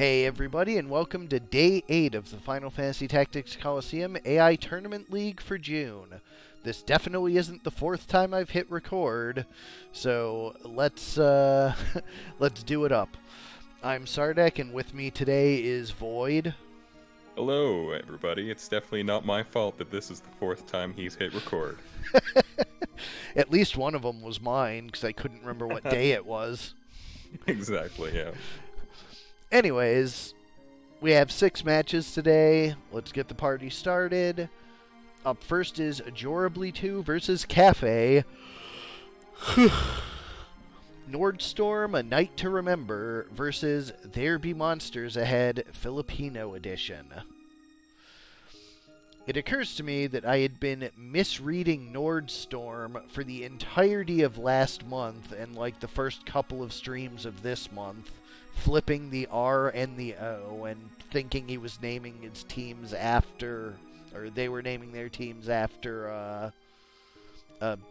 Hey everybody, and welcome to Day 8 of the Final Fantasy Tactics Colosseum AI Tournament League for June. This definitely isn't the fourth time I've hit record, so let's let's do it up. I'm Sardek, and with me today is Void. Hello, everybody. It's definitely not my fault that this is the fourth time he's hit record. At least one of them was mine, because I couldn't remember what day it was. Exactly, yeah. Anyways, we have 6 matches today. Let's get the party started. Up first is Ajorably 2 versus Kaffe. Nordstorm, A Night to Remember versus There Be Monsters Ahead Filipino Edition. It occurs to me that I had been misreading Nordstorm for the entirety of last month and like the first couple of streams of this month, flipping the R and the O and thinking he was naming his teams after, or they were naming their teams after a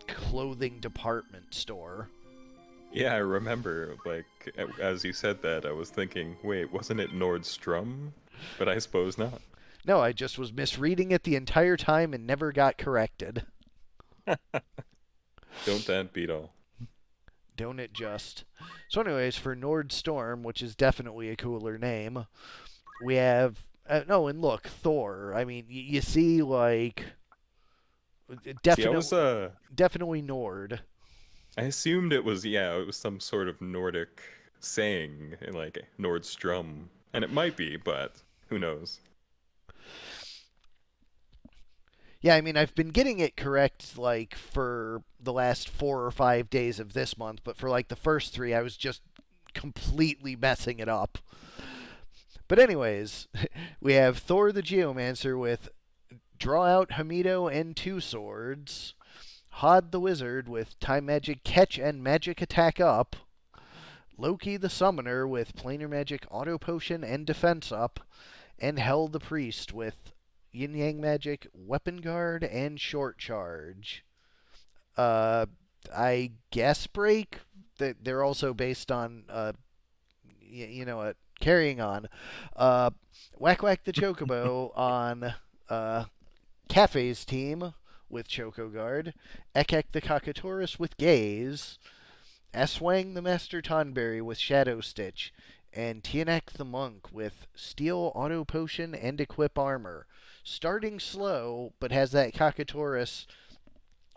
clothing department store. Yeah, I remember, like, as you said that, I was thinking, wait, wasn't it Nordstrom? But I suppose not. No, I just was misreading it the entire time and never got corrected. Don't that beat all? Don't it just? So anyways, for Nordstorm, which is definitely a cooler name, we have... no, and look, Thor. I mean, you see, like... Definitely Nord. I assumed it was, it was some sort of Nordic saying, like Nordstrom. And it might be, but who knows? Yeah, I mean, I've been getting it correct, like, for the last 4 or 5 days of this month, but for, like, the first 3, I was just completely messing it up. But anyways, we have Thor the Geomancer with Draw Out Hamido and 2 swords, Hod the Wizard with Time Magic Catch and Magic Attack Up, Loki the Summoner with Planar Magic Auto Potion and Defense Up, and Hel the Priest with Yin Yang Magic, Weapon Guard, and Short Charge. I guess Break. They're also based on, carrying on. Whack Whack the Chocobo on Kaffe's team with Choco Guard. Ek Ek the Cockatoris with Gaze. Aswang the Master Tonberry with Shadow Stitch. And Tianak the Monk with Steel Auto Potion and Equip Armor. Starting slow, but has that Cockatoris.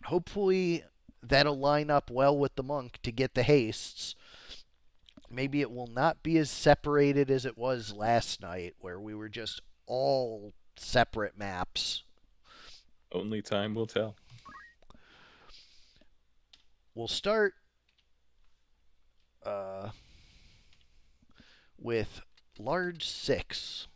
Hopefully that'll line up well with the Monk to get the hastes. Maybe it will not be as separated as it was last night, where we were just all separate maps. Only time will tell. We'll start with large 6.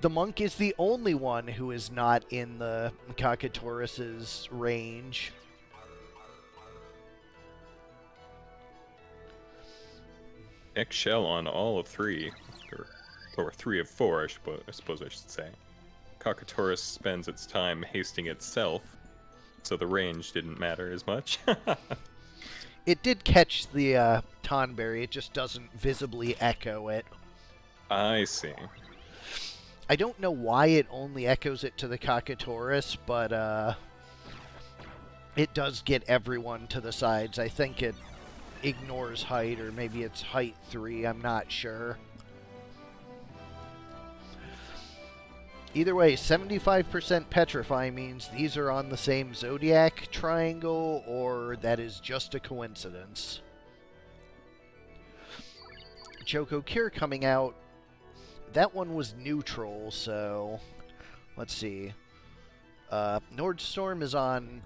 The Monk is the only one who is not in the Cockatoris's range. Eggshell on all of 3, or 3 of 4, I suppose I should say. Cockatoris spends its time hasting itself, so the range didn't matter as much. It did catch the Tonberry, it just doesn't visibly echo it. I see. I don't know why it only echoes it to the Cockatoris, but it does get everyone to the sides. I think it ignores height, or maybe it's height 3, I'm not sure. Either way, 75% Petrify means these are on the same Zodiac triangle, or that is just a coincidence. Choco Cure coming out. That one was neutral, so let's see. Nordstorm is on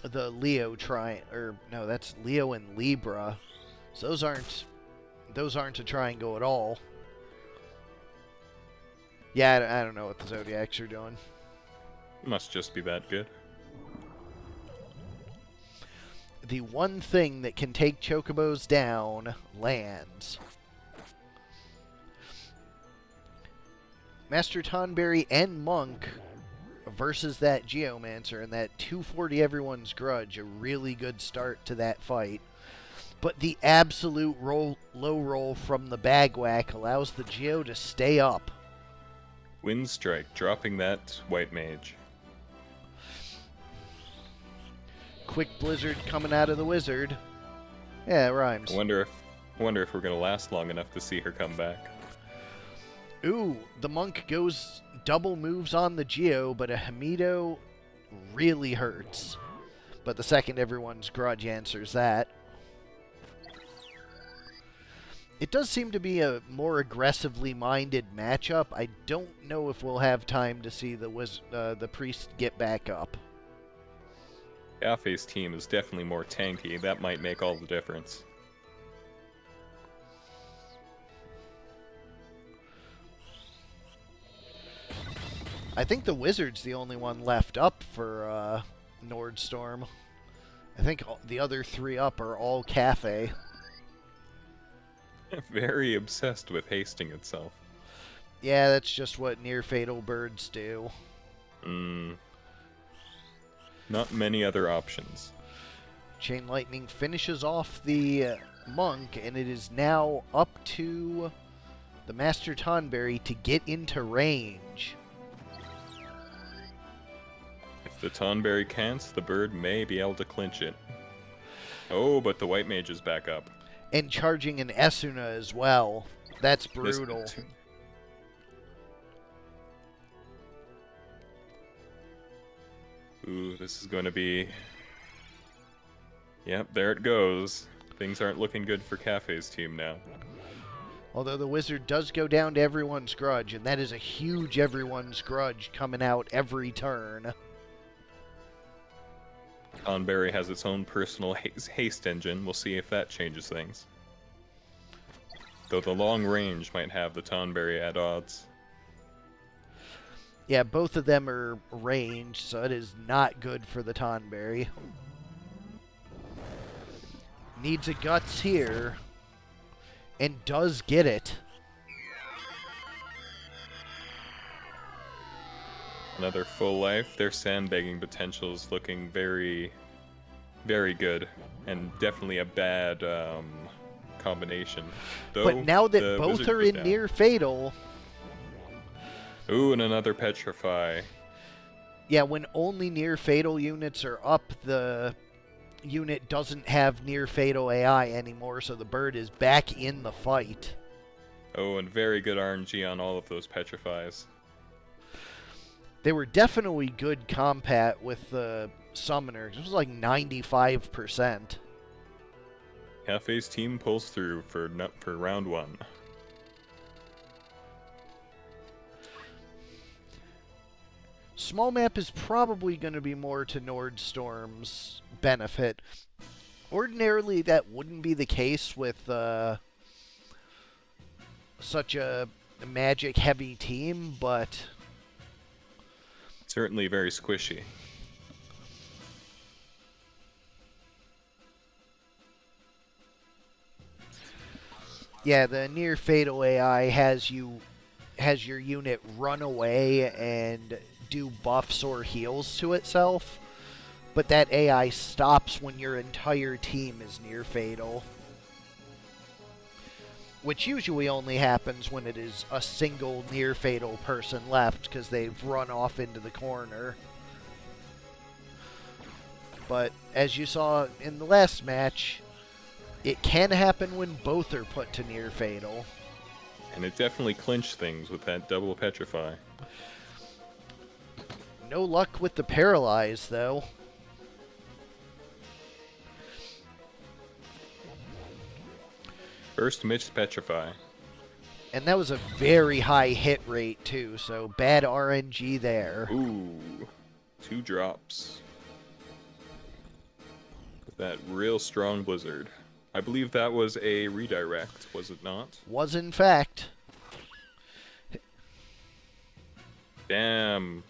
the Leo no, that's Leo and Libra. So those aren't a triangle at all. Yeah, I don't know what the Zodiacs are doing. Must just be that good. the one thing that can take Chocobos down lands. Master Tonberry and Monk versus that Geomancer, and that 240 Everyone's Grudge, a really good start to that fight. But the absolute low roll from the Bagwhack allows the Geo to stay up. Wind Strike, dropping that White Mage. Quick Blizzard coming out of the Wizard. Yeah, it rhymes. I wonder if we're gonna last long enough to see her come back. Ooh, the Monk goes double moves on the Geo, but a Hamido really hurts. But the second Everyone's Grudge answers that. It does seem to be a more aggressively minded matchup. I don't know if we'll have time to see the Priest get back up. Kaffe's team is definitely more tanky. That might make all the difference. I think the Wizard's the only one left up for Nordstorm. I think the other three up are all Kaffe. Very obsessed with hasting itself. Yeah, that's just what near-fatal birds do. Not many other options. Chain Lightning finishes off the Monk, and it is now up to the Master Tonberry to get into range. If the Tonberry can't, the bird may be able to clinch it. Oh, but the White Mage is back up. And charging an Esuna as well. That's brutal. Ooh, this is going to be... Yep, there it goes. Things aren't looking good for Kaffe's team now. Although the Wizard does go down to Everyone's Grudge, and that is a huge Everyone's Grudge coming out every turn. Tonberry has its own personal haste engine. We'll see if that changes things. Though the long range might have the Tonberry at odds. Yeah, both of them are ranged, so it is not good for the Tonberry. Needs a Guts here, and does get it. Another full life. Their sandbagging potential is looking very, very good, and definitely a bad combination. Though But now that both Wizard are goes in down. near fatal, Ooh, and another Petrify. yeah, when only near fatal units are up, the unit doesn't have near fatal AI anymore, so the bird is back in the fight. Oh, and very good RNG on all of those Petrifies. They were definitely good compat with the summoner. It was like 95%. Kaffe's team pulls through for round one. Small map is probably going to be more to Nordstorm's benefit. Ordinarily, that wouldn't be the case with such a magic-heavy team, but Certainly very squishy. yeah, the near fatal AI has your unit run away and do buffs or heals to itself, but that AI stops when your entire team is near fatal, which usually only happens when it is a single near fatal person left because they've run off into the corner. But as you saw in the last match, it can happen when both are put to near fatal. And it definitely clinched things with that double Petrify. No luck with the paralyze, though. First missed Petrify. And that was a very high hit rate, too, so bad RNG there. Ooh, 2 drops. With that real strong Blizzard. I believe that was a redirect, was it not? Was in fact. Damn.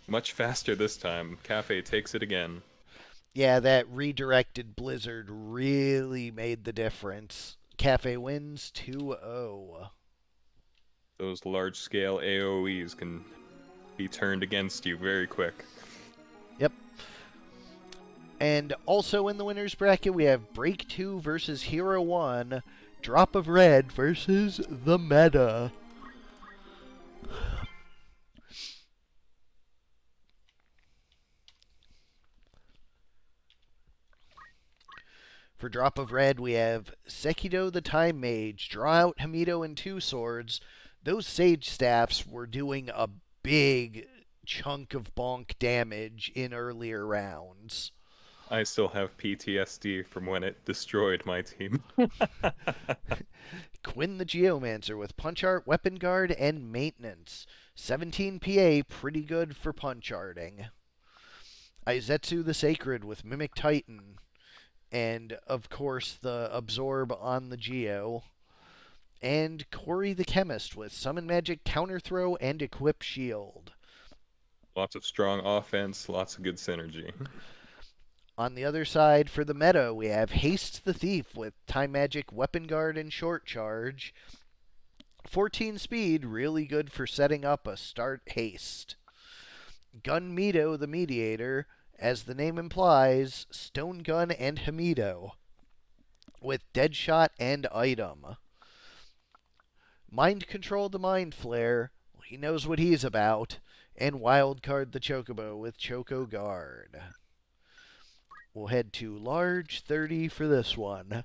Much faster this time. Kaffe takes it again. Yeah, that redirected blizzard really made the difference. Kaffe wins 2-0. Those large-scale AoEs can be turned against you very quick. Yep. And also in the winner's bracket, we have Break 2 versus Hero 1, Drop of Red versus the Meta. For Drop of Red, we have Sekido the Time Mage. Draw out Hamido and two swords. Those Sage Staffs were doing a big chunk of bonk damage in earlier rounds. I still have PTSD from when it destroyed my team. Quinn the Geomancer with Punch Art, Weapon Guard, and Maintenance. 17 PA, pretty good for punch arting. Aizetsu the Sacred with Mimic Titan. And, of course, the Absorb on the Geo. And Corey the Chemist with Summon Magic, Counter Throw, and Equip Shield. Lots of strong offense, lots of good synergy. On the other side, for the meta, we have Haste the Thief with Time Magic, Weapon Guard, and Short Charge. 14 speed, really good for setting up a start haste. Gun Mido the Mediator, as the name implies, Stone Gun and Hamido, with Deadshot and Item. Mind Control the Mind Flare, he knows what he's about, and Wildcard the Chocobo with Choco Guard. We'll head to large 30 for this one.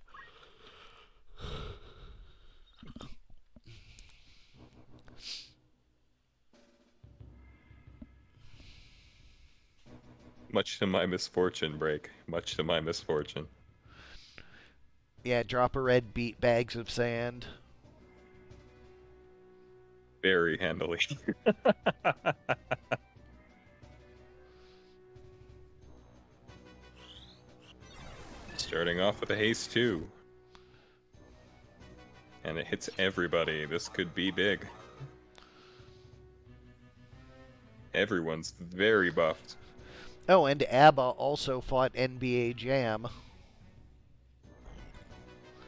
Much to my misfortune, Break. Much to my misfortune. Yeah, Drop a Red beat Bags of Sand. Very handily. Starting off with a haste 2. And it hits everybody. This could be big. Everyone's very buffed. Oh, and ABBA also fought NBA Jam.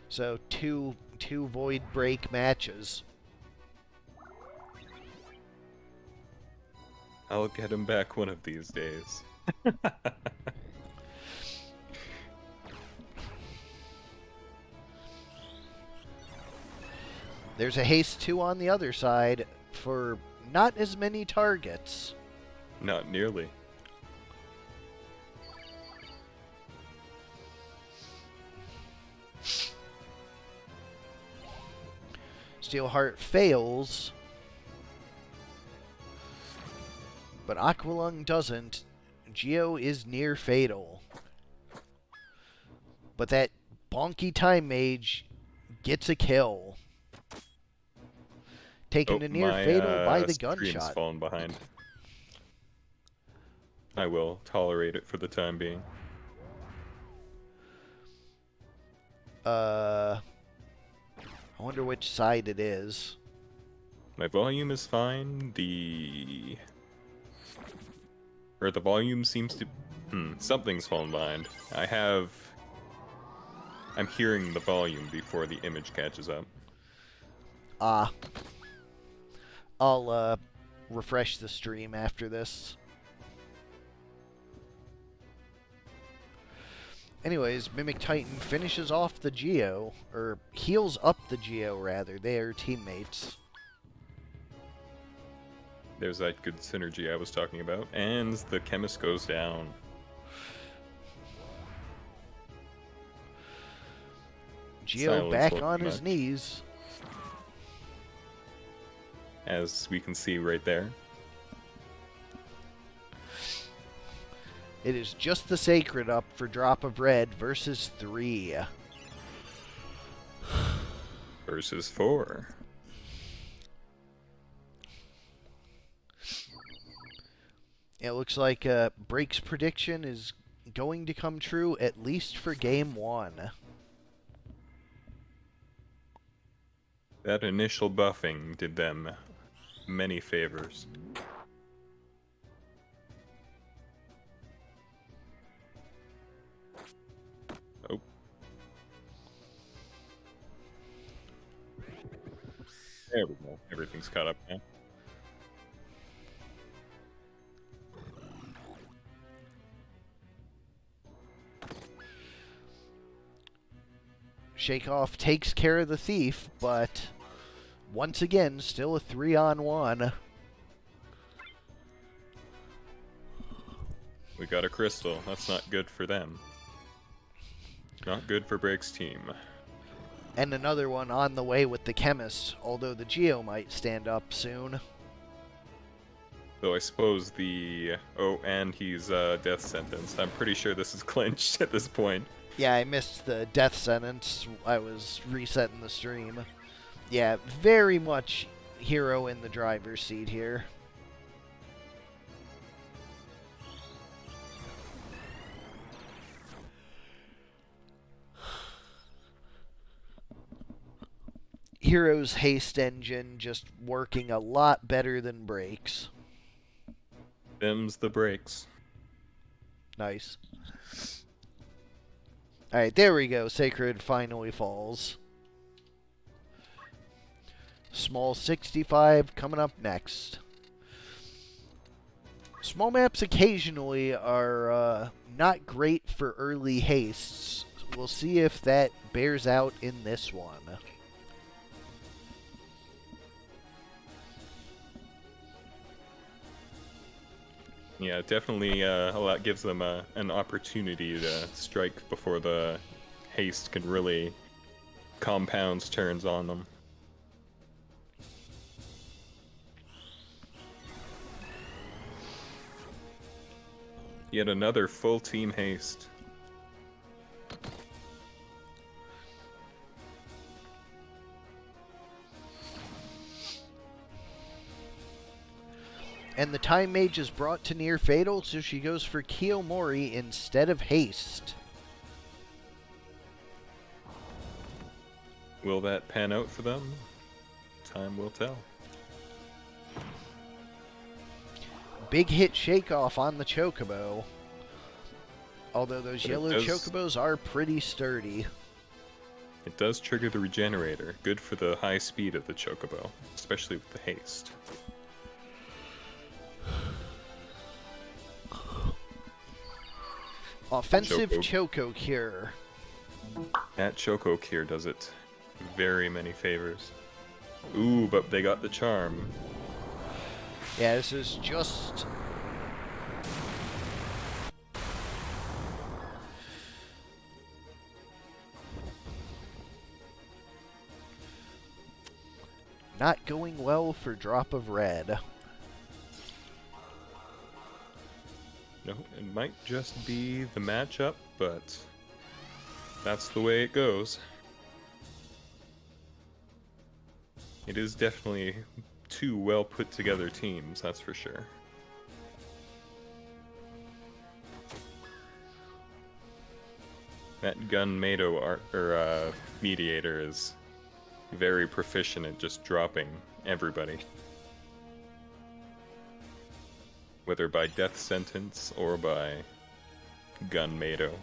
So two Void Break matches. I'll get him back one of these days. There's a Haste 2 on the other side for not as many targets. Not nearly. Steelheart fails, but Aqualung doesn't. Geo is near fatal. But that bonky Time Mage gets a kill. Taken to near fatal by the stream's gunshot. fallen behind. I will tolerate it for the time being. I wonder which side it is. My volume is fine. The volume seems to... something's fallen behind. I'm hearing the volume before the image catches up. I'll refresh the stream after this. Anyways, Mimic Titan finishes off the Geo, or heals up the Geo, rather. They are teammates. There's that good synergy I was talking about. And the chemist goes down. Geo Silence back will on come his back. knees. As we can see right there. It is just the Sacred up for Drop of Red versus 3. Versus 4. It looks like Break's prediction is going to come true, at least for Game 1. That initial buffing did them many favors. There we go. Everything's caught up now. Shakeoff takes care of the thief, but once again, still a 3-on-1. We got a crystal. That's not good for them. Not good for Break's team. And another one on the way with the chemist, although the Geo might stand up soon. Though I suppose the... Oh, and he's death sentenced. I'm pretty sure this is clinched at this point. Yeah, I missed the death sentence. I was resetting the stream. Yeah, very much Hero in the driver's seat here. Hero's haste engine just working a lot better than Break's. Them's the breaks. Nice. Alright, there we go. Sacred finally falls. Small 65 coming up next. Small maps occasionally are not great for early hastes. We'll see if that bears out in this one. Yeah, definitely a lot gives them an opportunity to strike before the haste can really compounds turns on them. Yet another full team haste. And the Time Mage is brought to near fatal, so she goes for Kiyomori instead of haste. Will that pan out for them? Time will tell. Big hit shake-off on the Chocobo. Although those yellow Chocobos are pretty sturdy. It does trigger the regenerator. Good for the high speed of the Chocobo, especially with the haste. Offensive Choco Cure. That Choco Cure does it very many favors. Ooh, but they got the charm. Yeah, this is just... not going well for Drop of Red. No, it might just be the matchup, but that's the way it goes. It is definitely two well put together teams, that's for sure. That gun mediator is very proficient at just dropping everybody. Whether by death sentence or by gun Mado.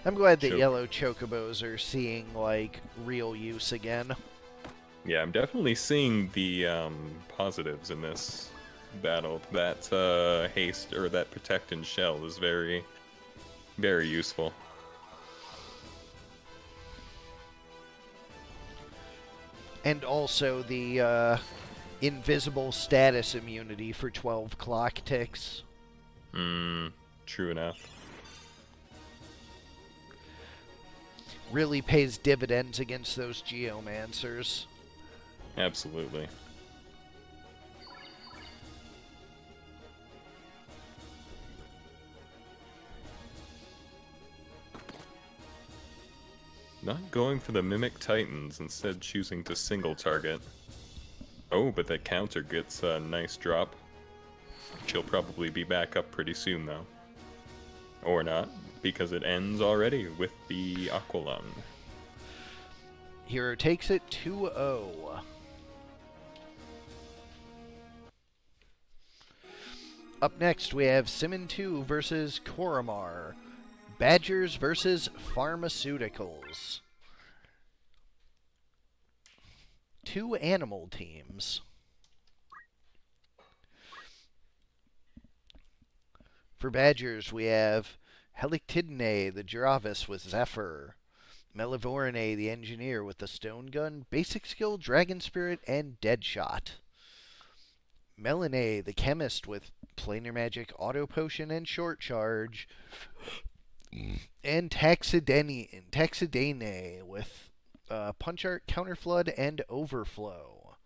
I'm glad that yellow Chocobos are seeing, like, real use again. Yeah, I'm definitely seeing the positives in this battle. That haste, or that protect and shell is very, very useful. And also the invisible status immunity for 12 clock ticks. True enough. Really pays dividends against those Geomancers. Absolutely. Not going for the Mimic Titans, instead choosing to single target. Oh, but that counter gets a nice drop. She'll probably be back up pretty soon, though. Or not, because it ends already with the Aqualung. Hero takes it 2-0. Up next, we have Simmon 2 versus Korremar. Badgers versus Pharmaceuticals. Two animal teams. For Badgers, we have Helictidinae, the Giravis with Zephyr. Melivorine, the engineer with the stone gun, basic skill, dragon spirit, and deadshot. Melanae, the chemist with planar magic, auto potion, and short charge. And Taxidane with punch art, counterflood, and overflow.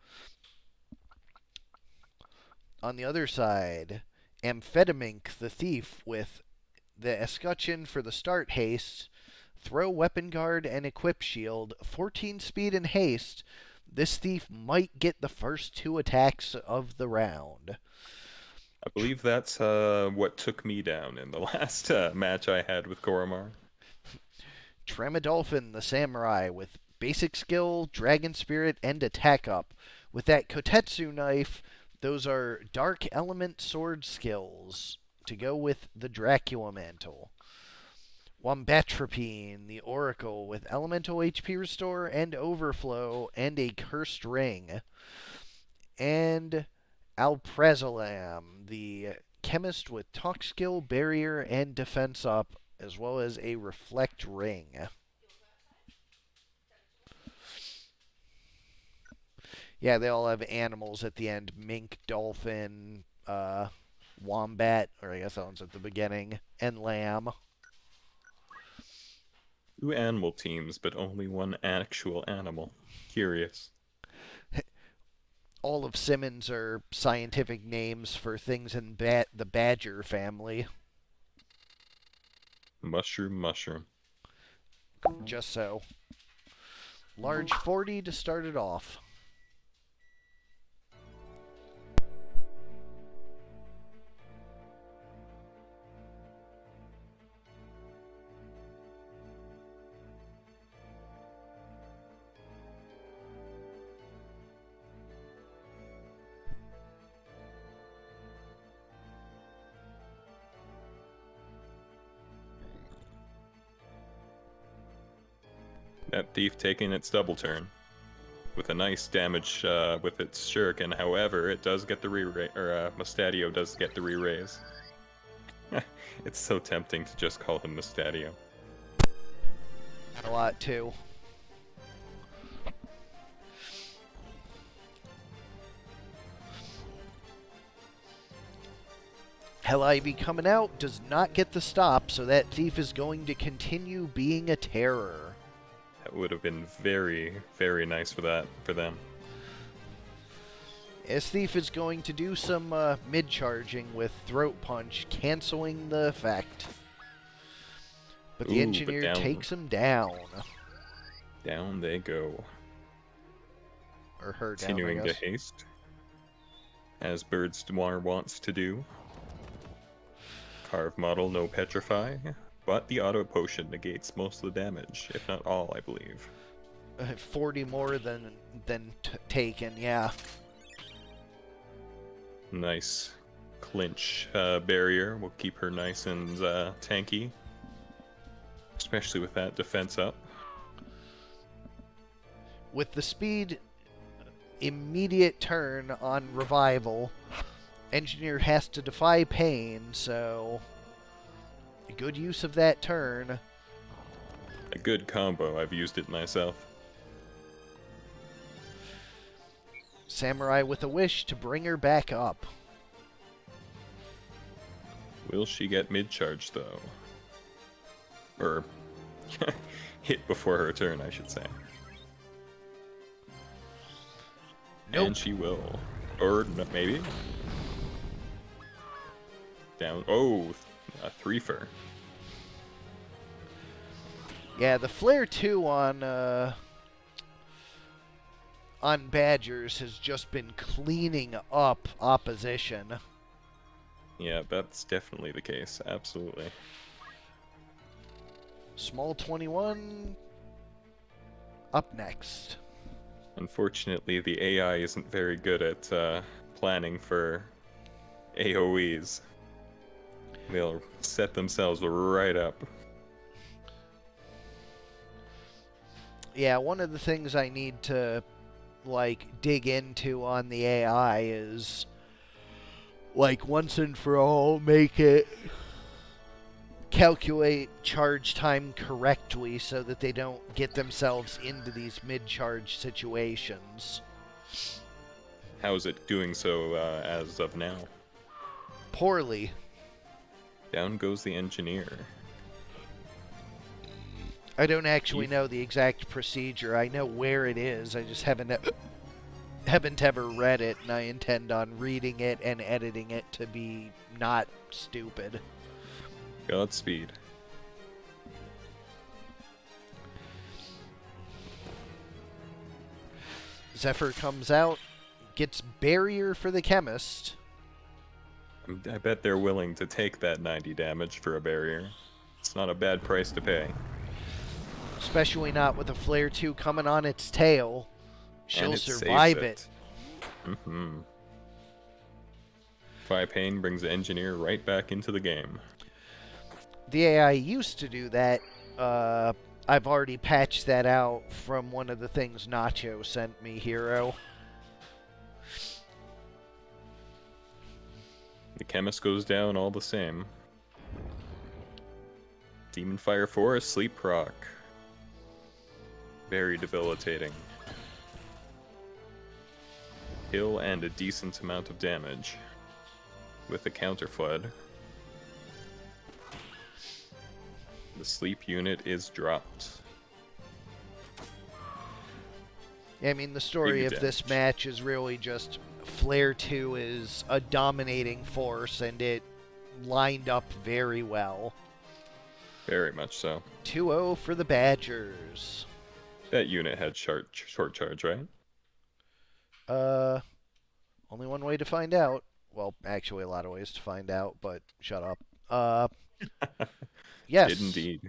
On the other side, Amphetamink, the thief with the escutcheon for the start haste, throw weapon guard, and equip shield, 14 speed and haste. This thief might get the first 2 attacks of the round. I believe that's what took me down in the last match I had with Korremar. Tremodolphin, the samurai, with basic skill, dragon spirit, and attack up. With that Kotetsu knife, those are dark element sword skills to go with the Dracula mantle. Wombatropine, the oracle, with elemental HP restore and overflow, and a cursed ring. And Alprazolam, the chemist with talk skill, barrier, and defense up, as well as a reflect ring. Yeah, they all have animals at the end. Mink, dolphin, wombat, or I guess that one's at the beginning, and lamb. 2 animal teams, but only 1 actual animal. Curious. All of Simmons are scientific names for things in the badger family. Mushroom. Just so. Large 40 to start it off. That thief taking its double turn. With a nice damage with its shuriken, however, it does get the re-raise, or Mustadio does get the re-raise. It's so tempting to just call him Mustadio. A lot, too. Hell Ivy coming out does not get the stop, so that thief is going to continue being a terror. That would have been very, very nice for them. This thief is going to do some mid-charging with Throat Punch, canceling the effect. But the engineer takes him down. Down they go. Or her down, Continuing I to guess. haste. As Bird's Noir wants to do. Carve model, no petrify. But the auto potion negates most of the damage, if not all, I believe. 40 more than taken, yeah. Nice clinch barrier will keep her nice and tanky. Especially with that defense up. With the speed, immediate turn on revival, engineer has to defy pain, so a good use of that turn. A good combo, I've used it myself. Samurai with a wish to bring her back up. Will she get mid-charge, though? Or hit before her turn, I should say. Nope. And she will. Or maybe? Down. Oh, a threefer. Yeah, the Flare 2 on Badgers has just been cleaning up opposition. Yeah, that's definitely the case. Absolutely. Small 21 up next. Unfortunately, the AI isn't very good at planning for AoEs. They'll set themselves right up. Yeah, one of the things I need to like dig into on the AI is like once and for all make it calculate charge time correctly so that they don't get themselves into these mid-charge situations. How is it doing so as of now? Poorly. Down goes the engineer. I don't actually know the exact procedure. I know where it is. I just haven't ever read it, and I intend on reading it and editing it to be not stupid. Godspeed. Zephyr comes out, gets barrier for the chemist. I bet they're willing to take that 90 damage for a barrier. It's not a bad price to pay. Especially not with a Flare 2 coming on its tail. She'll And it survive saves it. Mm-hmm. Phi Pain brings the engineer right back into the game. The AI used to do that. I've already patched that out from one of the things Nacho sent me, Hero. The chemist goes down all the same. Demon Fire 4, Sleep Proc. Very debilitating. Kill and a decent amount of damage. With a counter flood. The sleep unit is dropped. I mean, the story Big of this damage. match is really just Flare 2 is a dominating force, and it lined up very well. Very much so. 2-0 for the Badgers. That unit had short charge, right? Only one way to find out. Well, actually a lot of ways to find out, but shut up. Yes. Did indeed.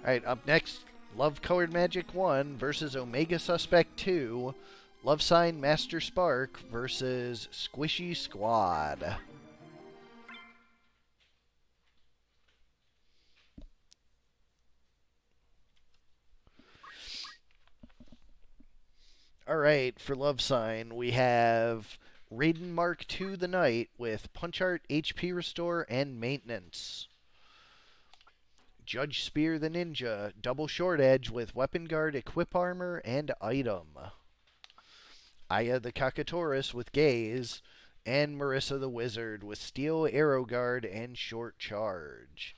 Alright, up next, Love Colored Magic 1 versus Omegasuspekt 2. Love Sign Master Spark versus Squishy Squad. Alright, for Love Sign, we have Raiden Mark II the Knight with Punch Art, HP Restore, and Maintenance. Judge Spear the Ninja, Double Short Edge with Weapon Guard, Equip Armor, and Item. Aya the Kakatoris with Gaze, and Marissa the Wizard with Steel, Arrow Guard, and Short Charge.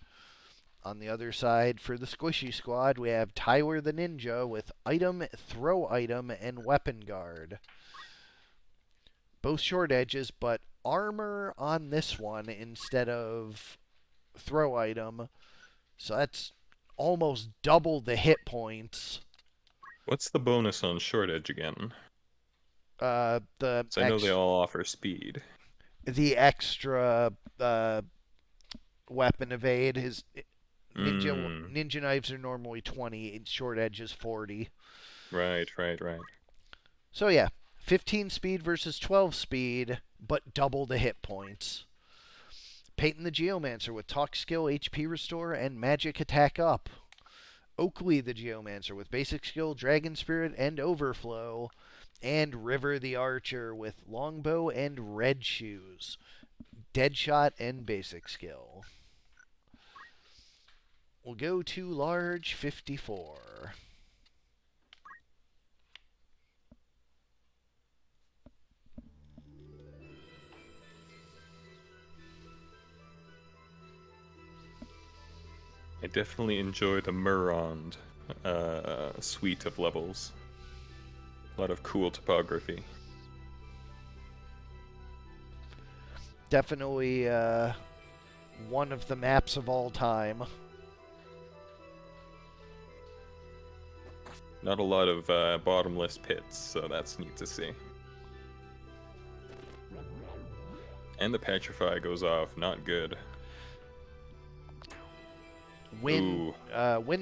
On the other side, for the Squishy Squad, we have Tyler the Ninja with Item, Throw Item, and Weapon Guard. Both short edges, but armor on this one instead of throw item. So that's almost double the hit points. What's the bonus on short edge again? The So I know they all offer speed. the extra weapon evade. His ninja knives are normally 20. Short edge is 40. Right. So yeah, 15 speed versus 12 speed, but double the hit points. Peyton the Geomancer with Talk Skill, HP Restore, and Magic Attack Up. Oakley the Geomancer with Basic Skill, Dragon Spirit, and Overflow. And River the Archer with Longbow and Red Shoes. Deadshot and Basic Skill. We'll go to large 54. I definitely enjoy the Murond suite of levels. A lot of cool topography. Definitely one of the maps of all time. Not a lot of bottomless pits, so that's neat to see. And the Petrify goes off, not good. Wind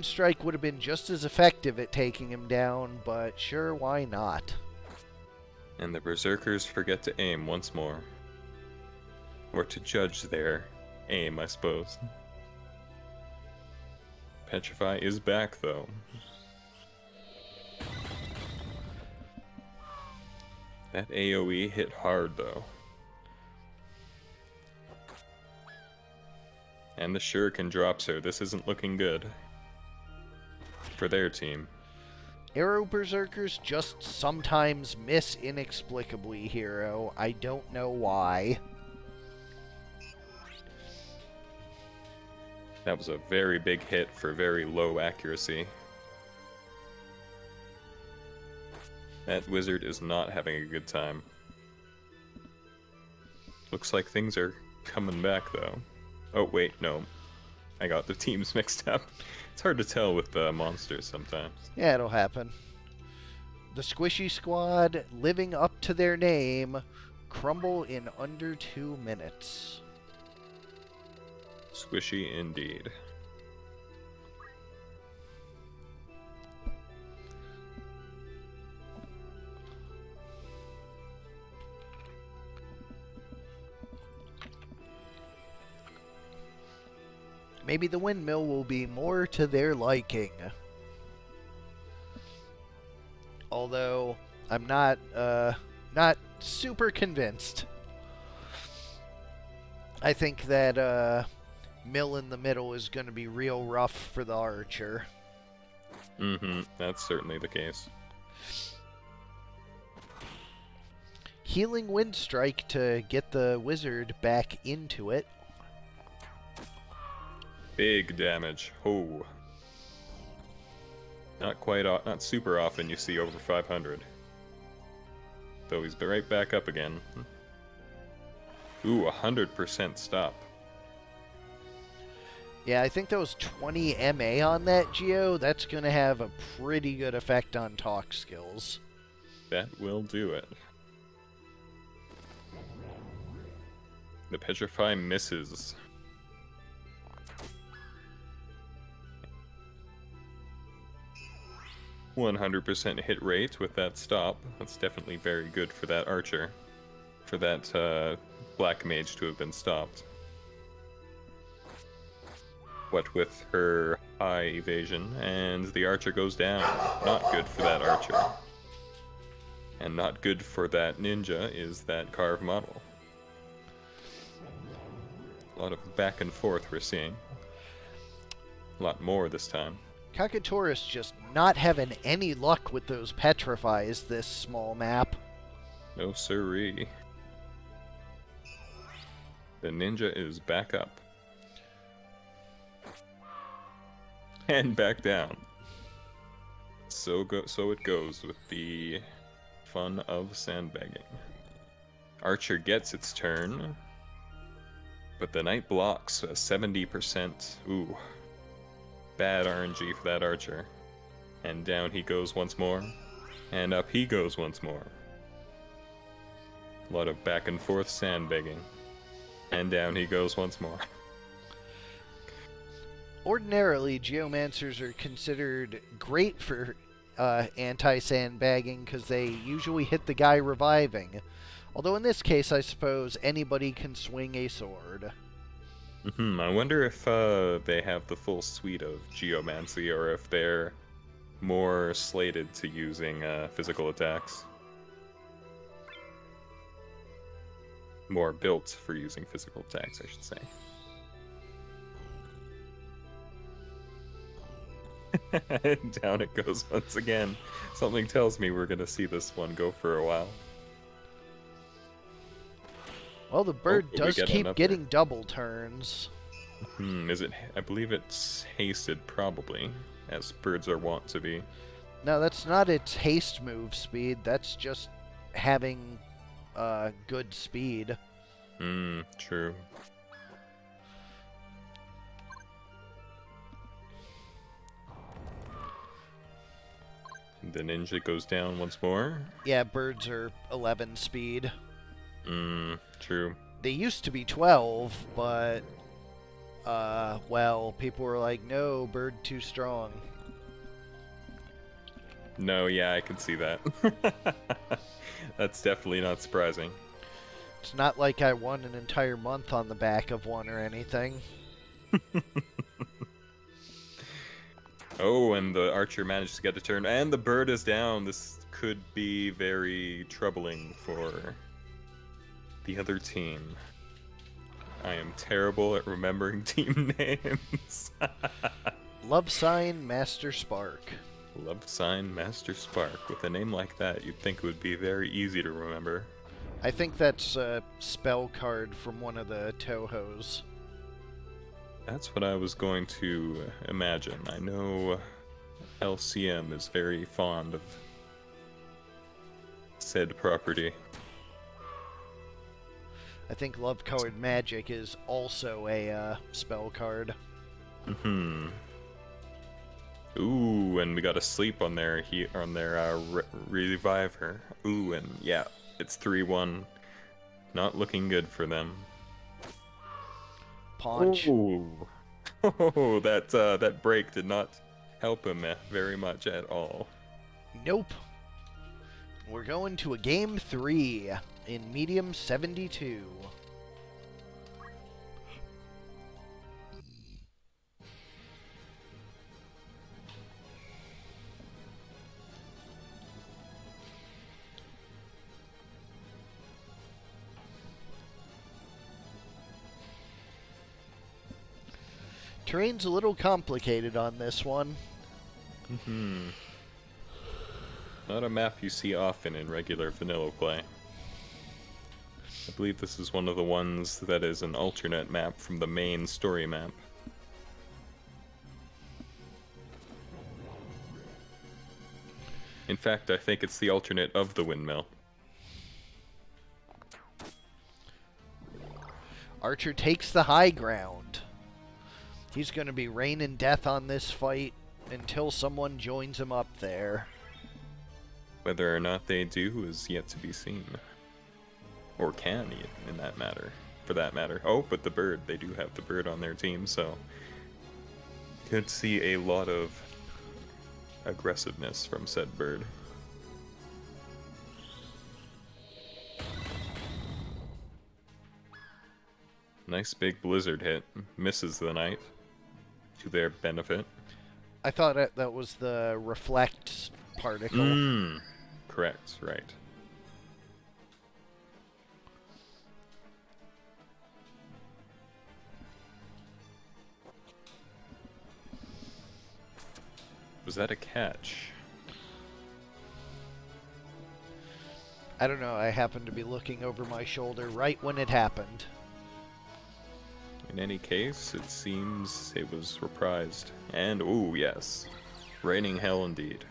Strike would have been just as effective at taking him down, but sure, why not? And the berserkers forget to aim once more. Or to judge their aim, I suppose. Petrify is back, though. That AoE hit hard, though. And the shuriken drops her. This isn't looking good for their team. Arrow berserkers just sometimes miss inexplicably, Hero. I don't know why. That was a very big hit for very low accuracy. That wizard is not having a good time. Looks like things are coming back, though. Oh, wait, no. I got the teams mixed up. It's hard to tell with the monsters sometimes. Yeah, it'll happen. The Squishy Squad, living up to their name, crumble in under 2 minutes. Squishy indeed. Maybe the windmill will be more to their liking. Although I'm not super convinced. I think that mill in the middle is going to be real rough for the archer. Mm-hmm, that's certainly the case. Healing Wind Strike to get the wizard back into it. Big damage. Oh. Not super often you see over 500. Though he's right back up again. Ooh, 100% stop. Yeah, I think those 20 MA on that Geo, that's going to have a pretty good effect on talk skills. That will do it. The Petrify misses. 100% hit rate with that stop. That's definitely very good for that archer. For that black mage to have been stopped. What with her high evasion, and the archer goes down. Not good for that archer. And not good for that ninja is that carved model. A lot of back and forth we're seeing. A lot more this time. Kakatoris just not having any luck with those petrifies this small map. No siree. The ninja is back up. And back down. So it goes with the fun of sandbagging. Archer gets its turn, but the knight blocks a 70%. Ooh. Bad RNG for that archer. And down he goes once more. And up he goes once more. A lot of back and forth sandbagging. And down he goes once more. Ordinarily, Geomancers are considered great for anti-sandbagging because they usually hit the guy reviving. Although in this case, I suppose anybody can swing a sword. I wonder if they have the full suite of Geomancy, or if they're more slated to using physical attacks. More built for using physical attacks, I should say. Down it goes once again. Something tells me we're going to see this one go for a while. Well, the bird does keep another? getting double turns. Is it? I believe it's hasted, probably, as birds are wont to be. No, that's not its haste move speed. That's just having good speed. True. The ninja goes down once more. Yeah, birds are 11 speed. True. They used to be 12, but well, people were like, no, bird too strong. No, yeah, I can see that. That's definitely not surprising. It's not like I won an entire month on the back of one or anything. Oh, and the archer managed to get a turn, and the bird is down. This could be very troubling for the other team. I am terrible at remembering team names. Love sign, Master Spark. Love sign Master Spark. With a name like that, you'd think it would be very easy to remember. I think that's a spell card from one of the Tohos. That's what I was going to imagine. I know LCM is very fond of said property. I think Love Colored Magic is also a spell card. Hmm. Ooh, and we got a sleep on their reviver. Ooh, and yeah, it's 3-1. Not looking good for them. Paunch. Ooh. Oh, that break did not help him very much at all. Nope. We're going to a game 3 in medium 72. Terrain's a little complicated on this one. Hmm. Not a map you see often in regular vanilla play. I believe this is one of the ones that is an alternate map from the main story map. In fact, I think it's the alternate of the windmill. Archer takes the high ground. He's going to be raining death on this fight until someone joins him up there. Whether or not they do is yet to be seen. Or can, in that matter. For that matter. Oh, but the bird. They do have the bird on their team, so... could see a lot of aggressiveness from said bird. Nice big blizzard hit. Misses the knight. To their benefit. I thought that was the reflect particle. Correct, right. Was that a catch? I don't know, I happened to be looking over my shoulder right when it happened. In any case, it seems it was reprised. And, ooh, yes. Raining hell indeed.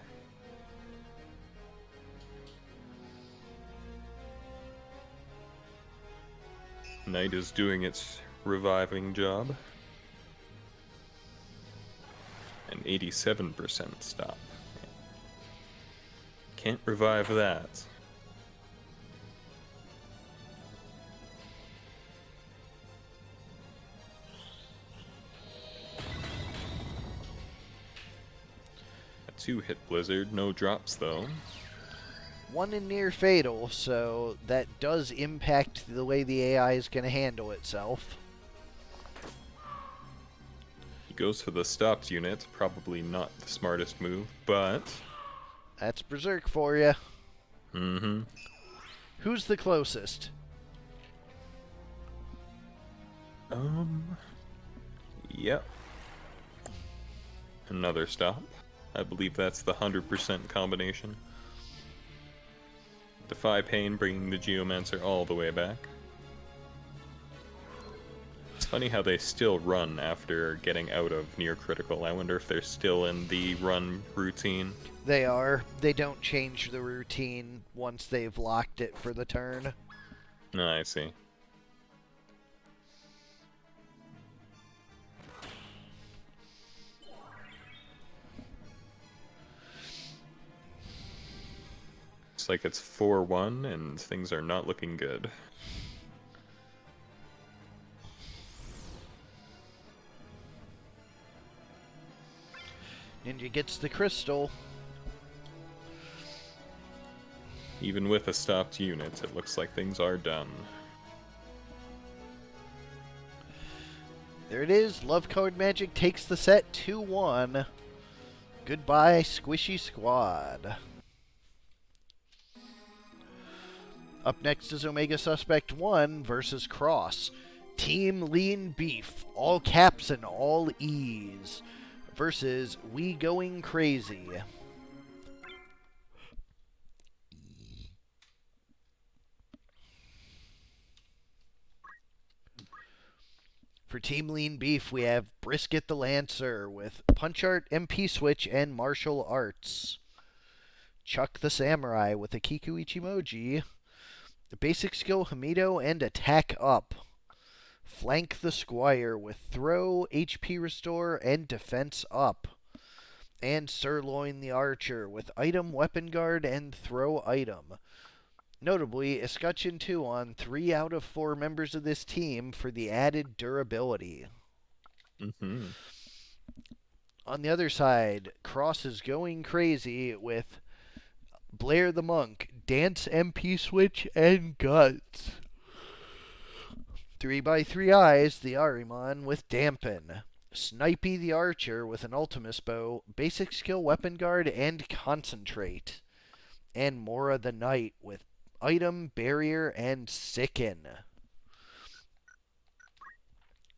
Knight is doing its reviving job. An 87% stop. Can't revive that. A 2-hit blizzard, no drops though. One in near fatal, so that does impact the way the AI is going to handle itself. He goes for the stopped unit, probably not the smartest move, but... That's Berserk for you. Mm-hmm. Who's the closest? Yep. Another stop. I believe that's the 100% combination. Defy Pain bringing the Geomancer all the way back. It's funny how they still run after getting out of near critical. I wonder if they're still in the run routine. They are. They don't change the routine once they've locked it for the turn. I see. Looks like it's 4-1 and things are not looking good. Ninja gets the crystal. Even with a stopped unit, it looks like things are done. There it is. Love Card Magic takes the set 2-1. Goodbye, Squishy Squad. Up next is Omegasuspekt 1 versus Cross. Team Lean Beef, all caps and all E's, versus We Going Crazy. For Team Lean Beef, we have Brisket the Lancer with Punch Art, MP Switch, and Martial Arts. Chuck the Samurai with a Kiku Ichimoji. The Basic Skill Hamido and Attack Up. Flank the Squire with Throw, HP Restore, and Defense Up. And Sirloin the Archer with Item, Weapon Guard, and Throw Item. Notably, Escutcheon 2 on 3 out of 4 members of this team for the added durability. Mm-hmm. On the other side, Cross is going crazy with Blair the Monk, Dance MP Switch, and Guts. 3x3 Eyes, the Ahriman with Dampen. Snipey the Archer with an Ultimus Bow, Basic Skill Weapon Guard, and Concentrate. And Mora the Knight with Item, Barrier, and Sicken.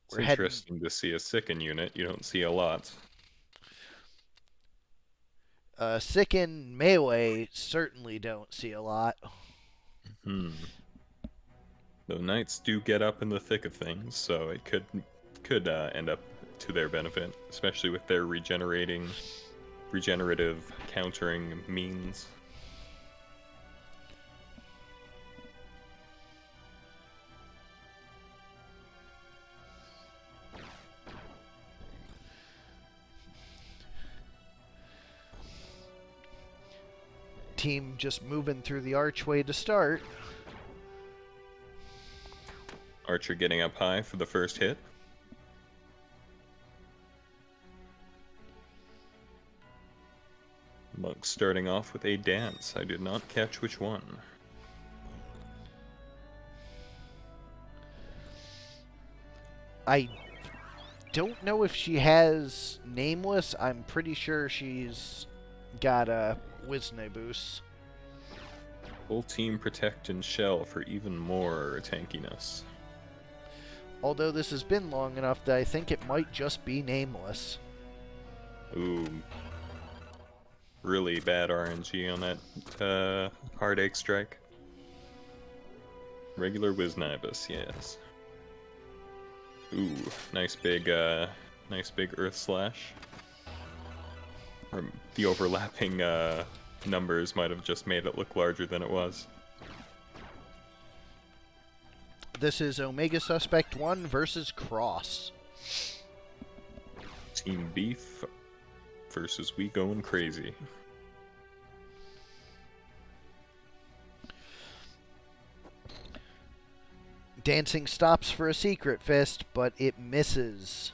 It's interesting to see a Sicken unit. You don't see a lot. Sicken melee certainly don't see a lot. The Knights do get up in the thick of things, so it could end up to their benefit, especially with their regenerative countering means. Team just moving through the archway to start. Archer getting up high for the first hit. Monk starting off with a dance. I did not catch which one. I don't know if she has Nameless. I'm pretty sure she's got a Wisnebus. Full team protect and shell for even more tankiness. Although this has been long enough that I think it might just be Nameless. Ooh. Really bad RNG on that Heartache Strike. Regular Wisnibus, yes. Ooh, nice big Earth Slash. Or the overlapping numbers might have just made it look larger than it was. This is Omegasuspekt 1 versus Cross. Team Beef versus We Going Crazy. Dancing stops for a Secret Fist, but it misses.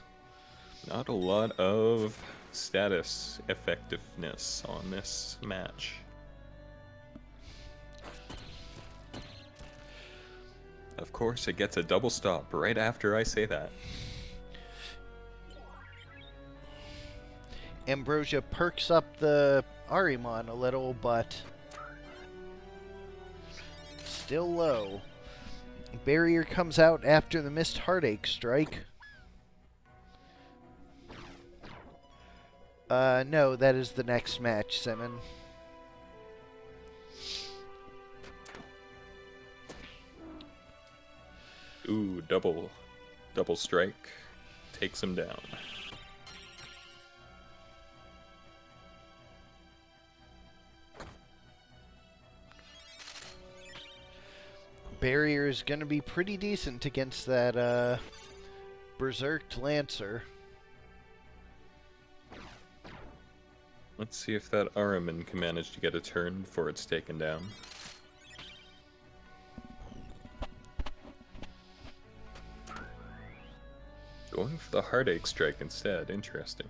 Not a lot of status effectiveness on this match. Of course, it gets a double stop right after I say that. Ambrosia perks up the Ahriman a little, but still low. Barrier comes out after the missed Heartache Strike. No, that is the next match, Simmon. Ooh, double strike. Takes him down. Barrier is going to be pretty decent against that Berserked Lancer. Let's see if that Ahriman can manage to get a turn before it's taken down. Going for the Heartache Strike instead. Interesting.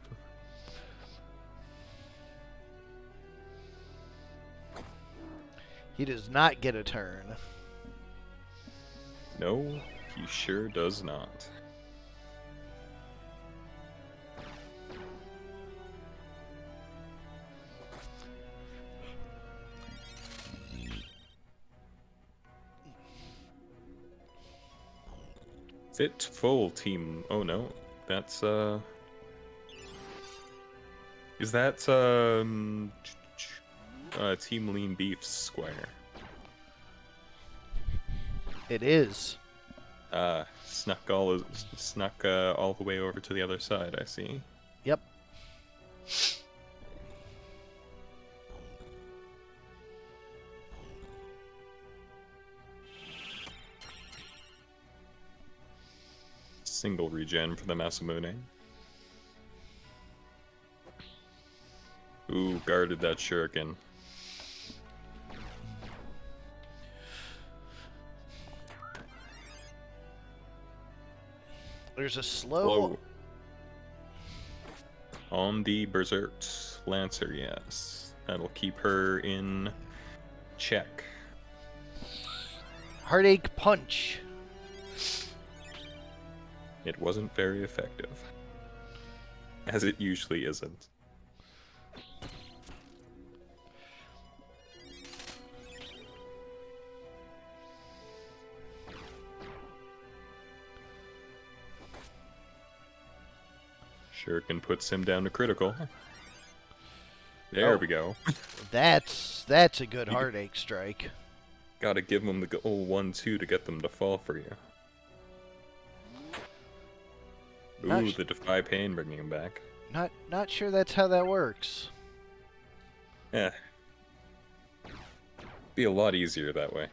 He does not get a turn. No, he sure does not. Fit full team. Oh no, that's is that Team Lean Beef's squire? It is. Snuck all the way over to the other side. I see. Yep. Single regen for the Masamune. Ooh, guarded that shuriken. There's a slow... On the Berserked Lancer, yes. That'll keep her in check. Heartache Punch. It wasn't very effective. As it usually isn't. Shuriken puts him down to critical. There we go. That's a good Heartache strike. Gotta give him the old 1-2 to get them to fall for you. Ooh, the Defy Pain bringing him back. Not sure that's how that works. Eh. Be a lot easier that way.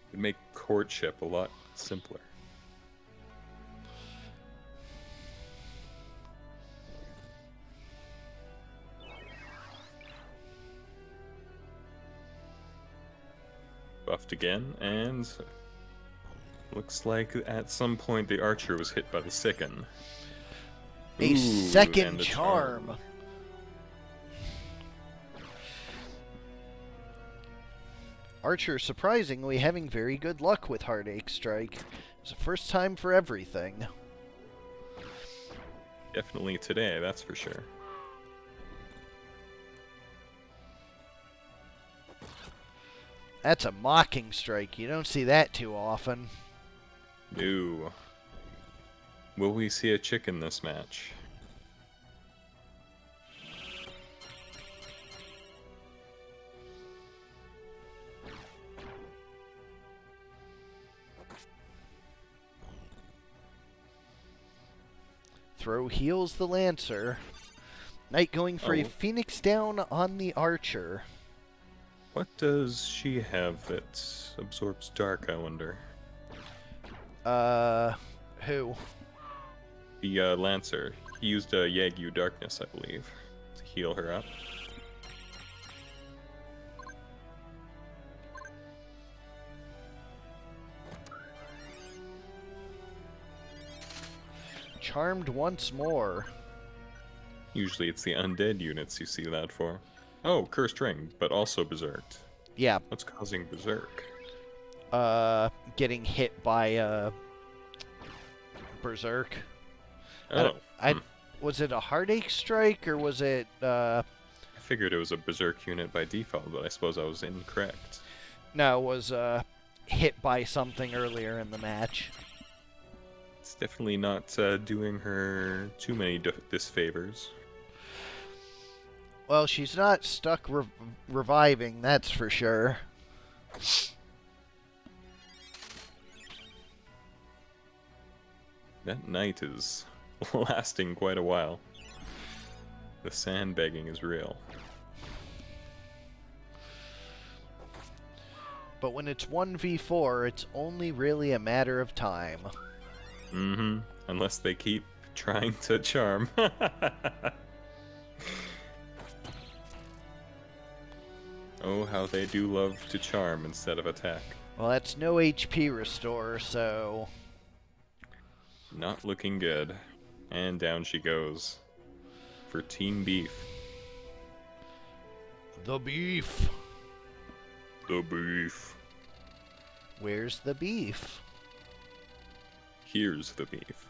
It'd make courtship a lot simpler. Buffed again, and looks like at some point the archer was hit by the Sicken. A second charm. Archer surprisingly having very good luck with Heartache Strike. It's the first time for everything. Definitely today, that's for sure. That's a mocking strike. You don't see that too often. No. Will we see a chicken this match? Throw heals the Lancer. Knight going for a Phoenix down on the Archer. What does she have that absorbs dark, I wonder? Who? The Lancer. He used a Yagyu Darkness, I believe, to heal her up. Charmed once more. Usually it's the undead units you see that for. Oh, Cursed Ring, but also Berserked. Yeah. What's causing Berserk? Getting hit by, Berserk. Oh. Was it a Heartache Strike, or was it, I figured it was a Berserk unit by default, but I suppose I was incorrect. No, it was, hit by something earlier in the match. It's definitely not doing her too many disfavors. Well, she's not stuck reviving, that's for sure. That night is lasting quite a while. The sandbagging is real. But when it's 1v4, it's only really a matter of time. Mm-hmm. Unless they keep trying to charm. Oh, how they do love to charm instead of attack. Well, that's no HP restore, so... Not looking good. And down she goes. For Team Beef. The beef. The beef. Where's the beef? Here's the beef.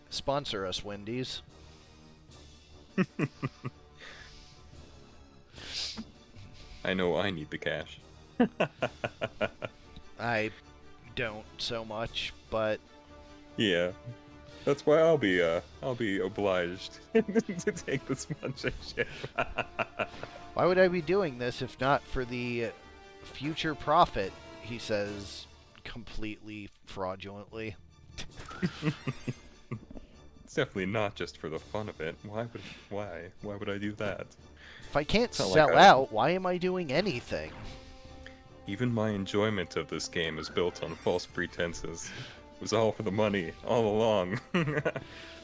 Sponsor us, Wendy's. I know I need the cash. I don't so much, but Yeah. That's why I'll be obliged to take the sponsorship. why would I be doing this if not for the future profit? He says completely fraudulently. It's definitely not just for the fun of it. Why would I do that? If I can't It's not sell like out, why am I doing anything? Even my enjoyment of this game is built on false pretenses. It was all for the money, all along.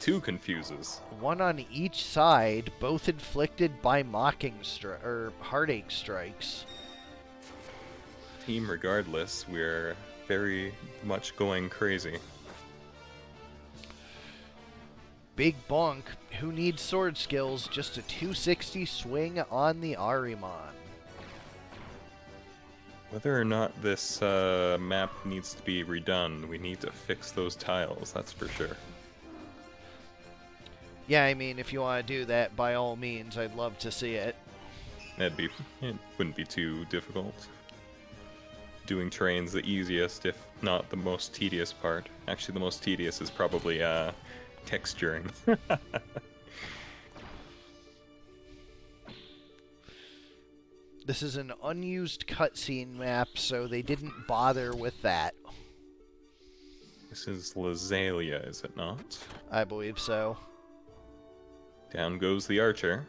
Two confuses. One on each side, both inflicted by heartache strikes. Team regardless, we're very much going crazy. Big bonk. Who needs sword skills? Just a 260 swing on the Ahriman. Whether or not this map needs to be redone, we need to fix those tiles, that's for sure. Yeah, I mean, if you want to do that, by all means, I'd love to see it. It wouldn't be too difficult. Doing terrain's the easiest, if not the most tedious part. Actually, the most tedious is probably texturing. This is an unused cutscene map, so they didn't bother with that. This is Lazalia, is it not? I believe so. Down goes the archer.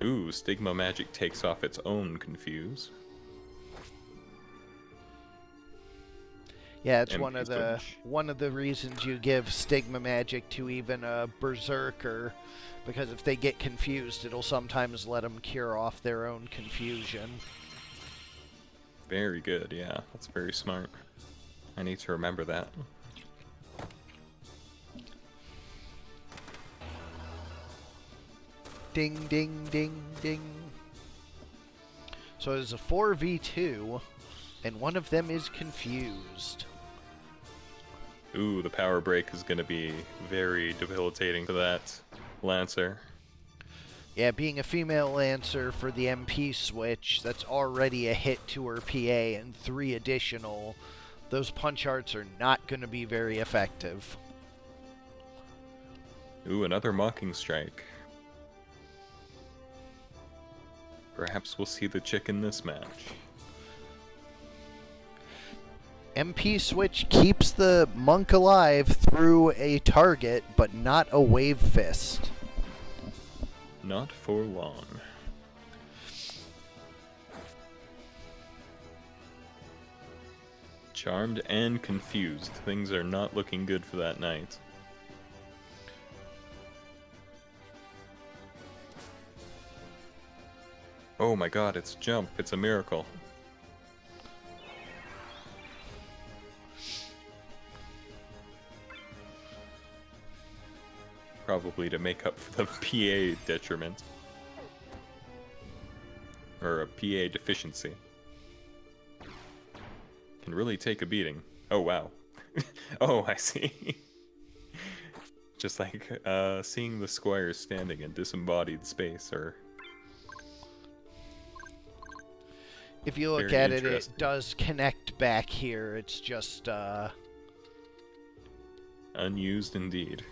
Ooh, Stigma Magic takes off its own Confuse. Yeah, it's MP one of the reasons you give Stigma Magic to even a Berserker, because if they get confused, it'll sometimes let them cure off their own confusion. Very good, yeah. That's very smart. I need to remember that. Ding, ding, ding, ding. So it's a 4v2, and one of them is confused. Ooh, the power break is going to be very debilitating to that Lancer. Yeah, being a female Lancer for the MP switch, that's already a hit to her PA, and 3 additional. Those punch arts are not going to be very effective. Ooh, another Mocking Strike. Perhaps we'll see the chick in this match. MP switch keeps the monk alive through a target, but not a wave fist. Not for long. Charmed and confused. Things are not looking good for that knight. Oh my god, it's jump. It's a miracle. Probably to make up for the PA detriment. Or a PA deficiency. Can really take a beating. Oh, wow. Oh, I see. Just like seeing the squires standing in disembodied space, or... If you look at it, it does connect back here. It's just, unused indeed.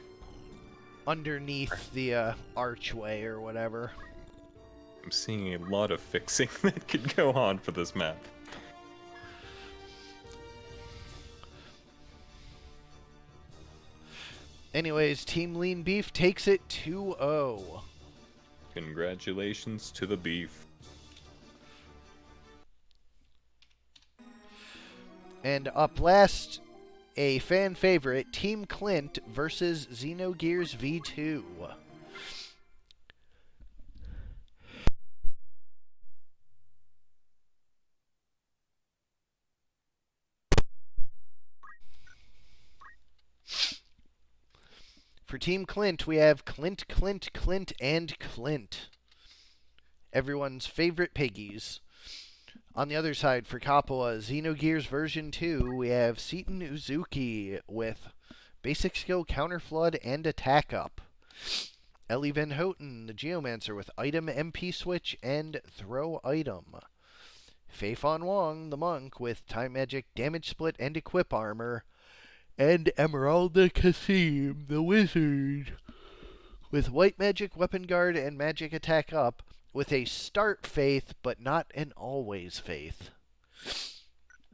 Underneath the archway or whatever. I'm seeing a lot of fixing that could go on for this map. Anyways, Team Lean Beef takes it 2-0. Congratulations to the beef. And up last, a fan favorite, Team Clint versus Xenogears V2. For Team Clint, we have Clint, Clint, Clint, and Clint. Everyone's favorite piggies. On the other side, for Coppola, Xenogears version 2, we have Seton Uzuki with basic skill counter flood and attack up. Ellie Van Houten, the Geomancer, with item MP switch and throw item. Fei Fan Wong, the Monk, with time magic, damage split, and equip armor. And Emeralda Kassim, the Wizard, with white magic, weapon guard, and magic attack up, with a start faith, but not an always faith.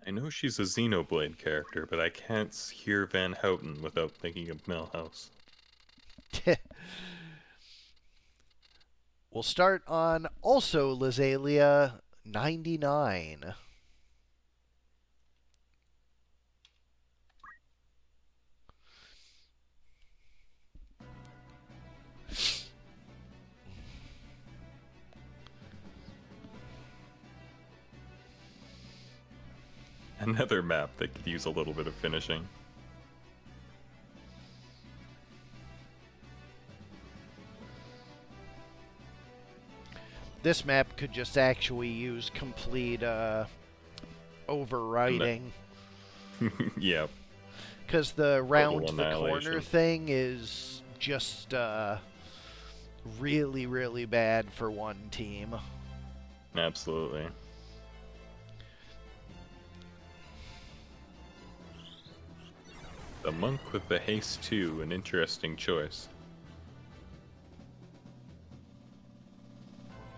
I know she's a Xenoblade character, but I can't hear Van Houten without thinking of Millhouse. We'll start on also Lazalia 99. Another map that could use a little bit of finishing. This map could just actually use complete overriding. Yeah. Because the round Total the corner annihilation. thing is just really, really bad for one team. Absolutely. The Monk with the Haste 2, an interesting choice.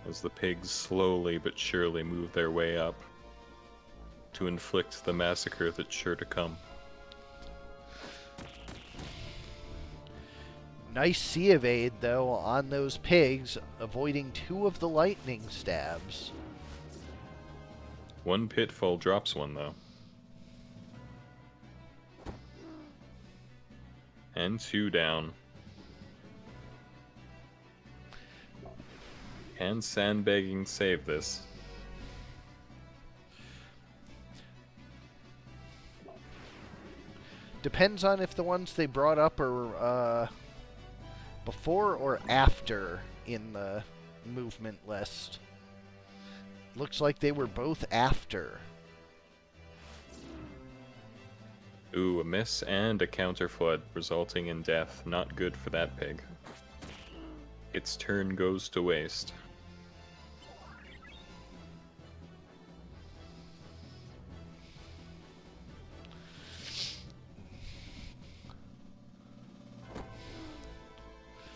As the pigs slowly but surely move their way up to inflict the massacre that's sure to come. Nice sea evade, though, on those pigs, avoiding 2 of the lightning stabs. One pitfall drops one, though. And 2 down. Can sandbagging save this? Depends on if the ones they brought up are before or after in the movement list. Looks like they were both after. Ooh, a miss and a counter flood, resulting in death. Not good for that pig. Its turn goes to waste.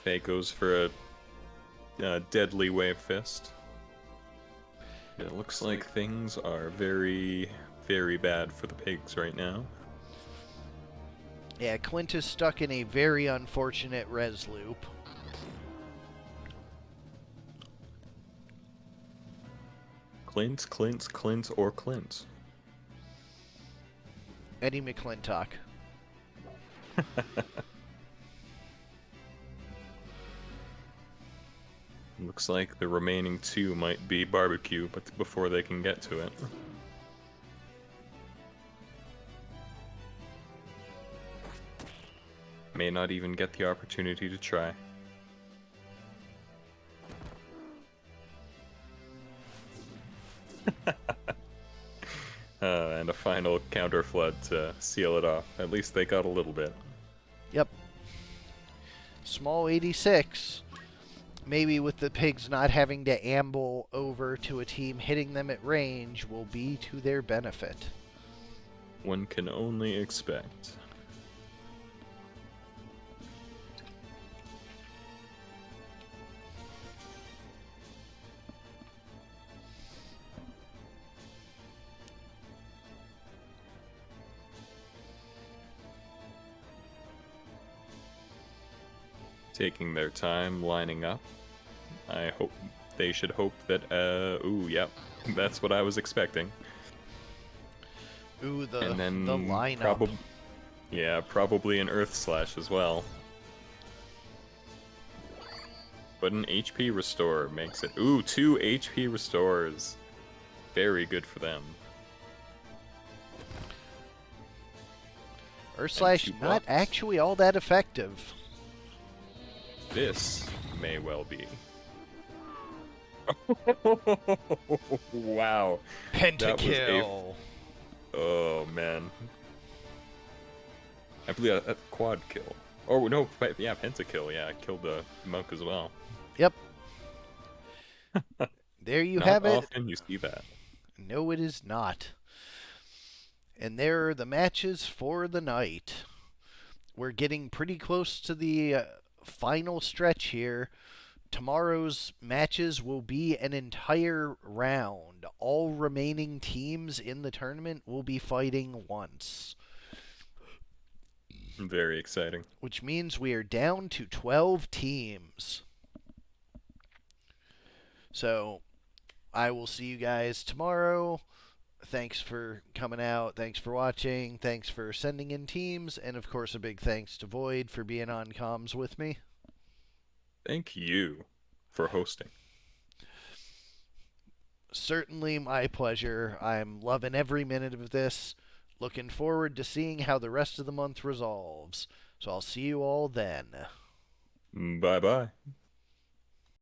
Faye goes for a deadly wave fist. It looks like things are very, very bad for the pigs right now. Yeah, Clint is stuck in a very unfortunate res loop. Clint, or Clint. Eddie McClintock. Looks like the remaining 2 might be barbecue, but before they can get to it. May not even get the opportunity to try. And a final counter flood to seal it off. At least they got a little bit. Yep. Small 86. Maybe with the pigs not having to amble over to a team hitting them at range will be to their benefit. One can only expect. Taking their time lining up. I hope they should hope that ooh, yep. That's what I was expecting. Ooh, the And then the lineup. Probably an Earth Slash as well. But an HP restore makes it. Ooh, 2 HP restores. Very good for them. Earth Slash two not blocks. actually all that effective. this may well be. Wow. That was a. Pentakill. Oh, man. I believe a quad kill. Oh, no. Yeah, pentakill. Yeah, I killed the monk as well. Yep. There you Not have it. often you see that. No, it is not. And there are the matches for the night. We're getting pretty close to the final stretch here. Tomorrow's matches will be an entire round. All remaining teams in the tournament will be fighting once, Very exciting. which means we are down to 12 teams. So I will see you guys tomorrow. Thanks for coming out. Thanks for watching. Thanks for sending in teams. And of course, a big thanks to Void for being on comms with me. Thank you for hosting. Certainly my pleasure. I'm loving every minute of this. Looking forward to seeing how the rest of the month resolves. So I'll see you all then. Bye bye.